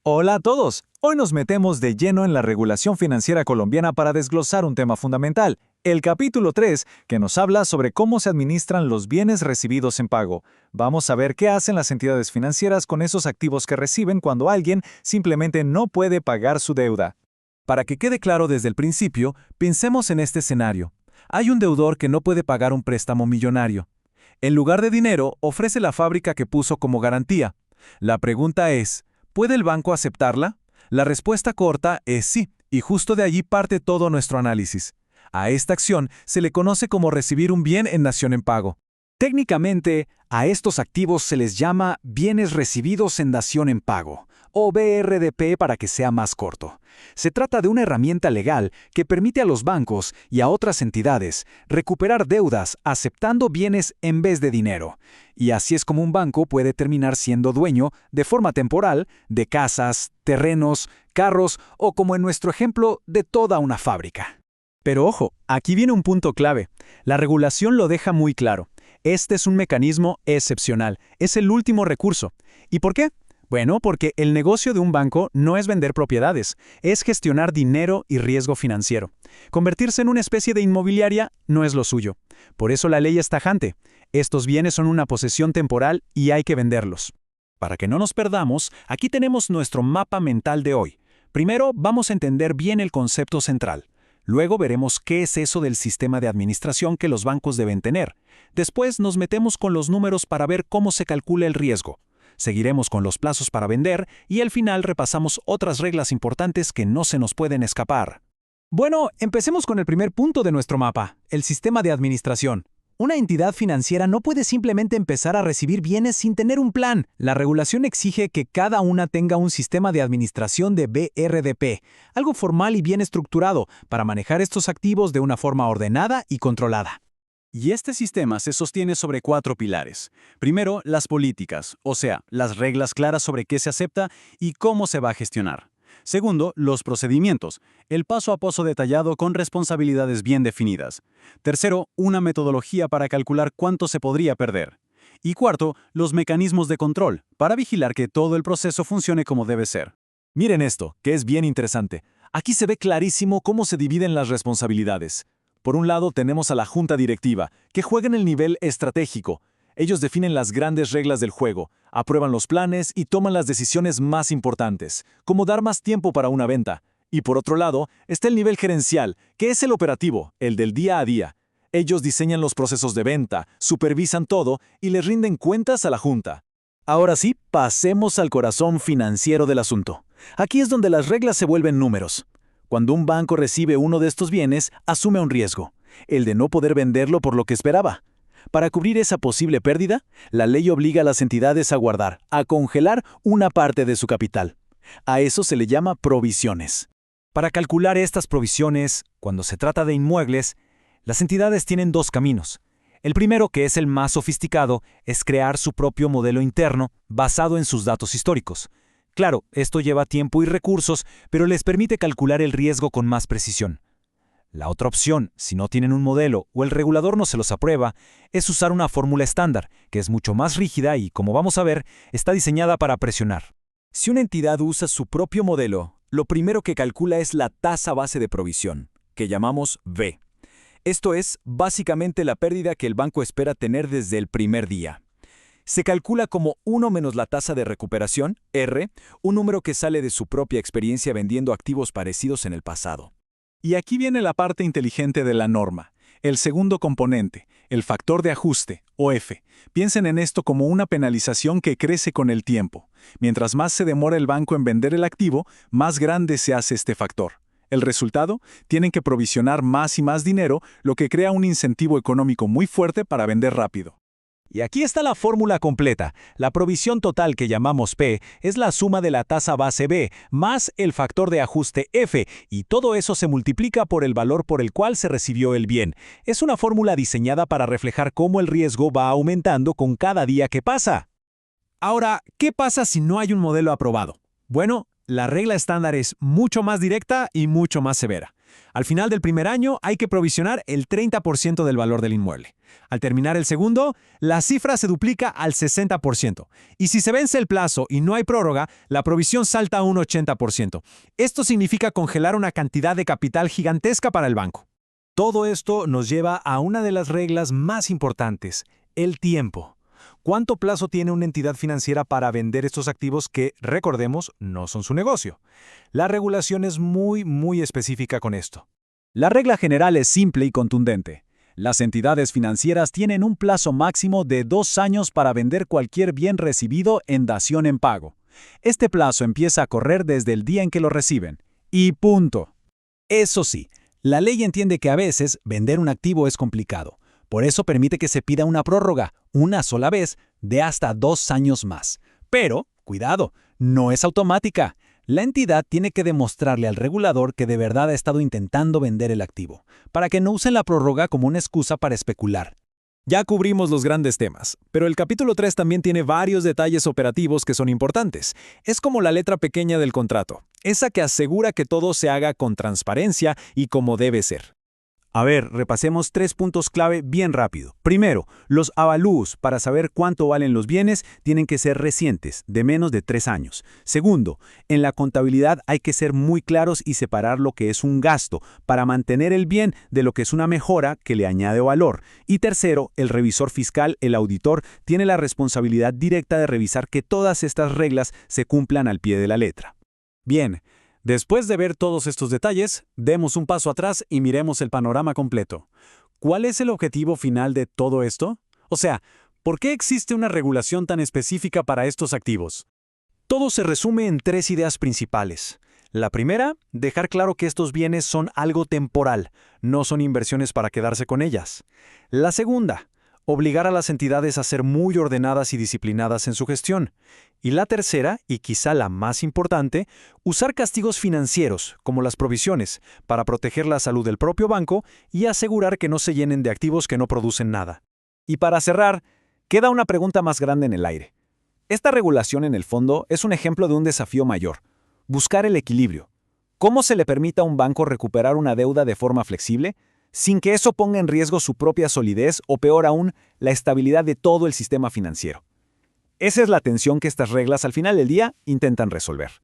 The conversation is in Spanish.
Hola a todos. Hoy nos metemos de lleno en la regulación financiera colombiana para desglosar un tema fundamental, el capítulo 3, que nos habla sobre cómo se administran los bienes recibidos en pago. Vamos a ver qué hacen las entidades financieras con esos activos que reciben cuando alguien simplemente no puede pagar su deuda. Para que quede claro desde el principio, pensemos en este escenario. Hay un deudor que no puede pagar un préstamo millonario. En lugar de dinero, ofrece la fábrica que puso como garantía. La pregunta es, ¿puede el banco aceptarla? La respuesta corta es sí, y justo de allí parte todo nuestro análisis. A esta acción se le conoce como recibir un bien en dación en pago. Técnicamente, a estos activos se les llama bienes recibidos en dación en pago, o BRDP para que sea más corto. Se trata de una herramienta legal que permite a los bancos y a otras entidades recuperar deudas aceptando bienes en vez de dinero. Y así es como un banco puede terminar siendo dueño, de forma temporal, de casas, terrenos, carros o, como en nuestro ejemplo, de toda una fábrica. Pero ojo, aquí viene un punto clave. La regulación lo deja muy claro. Este es un mecanismo excepcional, es el último recurso. ¿Y por qué? Bueno, porque el negocio de un banco no es vender propiedades, es gestionar dinero y riesgo financiero. Convertirse en una especie de inmobiliaria no es lo suyo. Por eso la ley es tajante. Estos bienes son una posesión temporal y hay que venderlos. Para que no nos perdamos, aquí tenemos nuestro mapa mental de hoy. Primero, vamos a entender bien el concepto central. Luego veremos qué es eso del sistema de administración que los bancos deben tener. Después nos metemos con los números para ver cómo se calcula el riesgo. Seguiremos con los plazos para vender y al final repasamos otras reglas importantes que no se nos pueden escapar. Bueno, empecemos con el primer punto de nuestro mapa, el sistema de administración. Una entidad financiera no puede simplemente empezar a recibir bienes sin tener un plan. La regulación exige que cada una tenga un sistema de administración de BRDP, algo formal y bien estructurado, para manejar estos activos de una forma ordenada y controlada. Y este sistema se sostiene sobre 4 pilares. Primero, las políticas, o sea, las reglas claras sobre qué se acepta y cómo se va a gestionar. Segundo, los procedimientos, el paso a paso detallado con responsabilidades bien definidas. Tercero, una metodología para calcular cuánto se podría perder. Y cuarto, los mecanismos de control, para vigilar que todo el proceso funcione como debe ser. Miren esto, que es bien interesante. Aquí se ve clarísimo cómo se dividen las responsabilidades. Por un lado tenemos a la junta directiva, que juega en el nivel estratégico. Ellos definen las grandes reglas del juego, aprueban los planes y toman las decisiones más importantes, como dar más tiempo para una venta. Y por otro lado, está el nivel gerencial, que es el operativo, el del día a día. Ellos diseñan los procesos de venta, supervisan todo y les rinden cuentas a la junta. Ahora sí, pasemos al corazón financiero del asunto. Aquí es donde las reglas se vuelven números. Cuando un banco recibe uno de estos bienes, asume un riesgo, el de no poder venderlo por lo que esperaba. Para cubrir esa posible pérdida, la ley obliga a las entidades a guardar, a congelar una parte de su capital. A eso se le llama provisiones. Para calcular estas provisiones, cuando se trata de inmuebles, las entidades tienen dos caminos. El primero, que es el más sofisticado, es crear su propio modelo interno basado en sus datos históricos. Claro, esto lleva tiempo y recursos, pero les permite calcular el riesgo con más precisión. La otra opción, si no tienen un modelo o el regulador no se los aprueba, es usar una fórmula estándar, que es mucho más rígida y, como vamos a ver, está diseñada para presionar. Si una entidad usa su propio modelo, lo primero que calcula es la tasa base de provisión, que llamamos V. Esto es básicamente la pérdida que el banco espera tener desde el primer día. Se calcula como 1 menos la tasa de recuperación, R, un número que sale de su propia experiencia vendiendo activos parecidos en el pasado. Y aquí viene la parte inteligente de la norma, el segundo componente, el factor de ajuste, o F. Piensen en esto como una penalización que crece con el tiempo. Mientras más se demora el banco en vender el activo, más grande se hace este factor. El resultado, tienen que provisionar más y más dinero, lo que crea un incentivo económico muy fuerte para vender rápido. Y aquí está la fórmula completa. La provisión total que llamamos P es la suma de la tasa base B más el factor de ajuste F, y todo eso se multiplica por el valor por el cual se recibió el bien. Es una fórmula diseñada para reflejar cómo el riesgo va aumentando con cada día que pasa. Ahora, ¿qué pasa si no hay un modelo aprobado? Bueno, la regla estándar es mucho más directa y mucho más severa. Al final del primer año hay que provisionar el 30% del valor del inmueble. Al terminar el segundo, la cifra se duplica al 60%. Y si se vence el plazo y no hay prórroga, la provisión salta a un 80%. Esto significa congelar una cantidad de capital gigantesca para el banco. Todo esto nos lleva a una de las reglas más importantes, el tiempo. ¿Cuánto plazo tiene una entidad financiera para vender estos activos que, recordemos, no son su negocio? La regulación es muy específica con esto. La regla general es simple y contundente. Las entidades financieras tienen un plazo máximo de 2 años para vender cualquier bien recibido en dación en pago. Este plazo empieza a correr desde el día en que lo reciben. Y punto. Eso sí, la ley entiende que a veces vender un activo es complicado. Por eso permite que se pida una prórroga, una sola vez, de hasta 2 años más. Pero, cuidado, no es automática. La entidad tiene que demostrarle al regulador que de verdad ha estado intentando vender el activo, para que no usen la prórroga como una excusa para especular. Ya cubrimos los grandes temas, pero el capítulo 3 también tiene varios detalles operativos que son importantes. Es como la letra pequeña del contrato, esa que asegura que todo se haga con transparencia y como debe ser. A ver, repasemos 3 puntos clave bien rápido. Primero, los avalúos para saber cuánto valen los bienes tienen que ser recientes, de menos de 3 años. Segundo, en la contabilidad hay que ser muy claros y separar lo que es un gasto para mantener el bien de lo que es una mejora que le añade valor. Y tercero, el revisor fiscal, el auditor, tiene la responsabilidad directa de revisar que todas estas reglas se cumplan al pie de la letra. Bien. Después de ver todos estos detalles, demos un paso atrás y miremos el panorama completo. ¿Cuál es el objetivo final de todo esto? O sea, ¿por qué existe una regulación tan específica para estos activos? Todo se resume en 3 ideas principales. La primera, dejar claro que estos bienes son algo temporal, no son inversiones para quedarse con ellas. La segunda, obligar a las entidades a ser muy ordenadas y disciplinadas en su gestión. Y la tercera, y quizá la más importante, usar castigos financieros, como las provisiones, para proteger la salud del propio banco y asegurar que no se llenen de activos que no producen nada. Y para cerrar, queda una pregunta más grande en el aire. Esta regulación, en el fondo, es un ejemplo de un desafío mayor: buscar el equilibrio. ¿Cómo se le permite a un banco recuperar una deuda de forma flexible, sin que eso ponga en riesgo su propia solidez o, peor aún, la estabilidad de todo el sistema financiero? Esa es la tensión que estas reglas al final del día intentan resolver.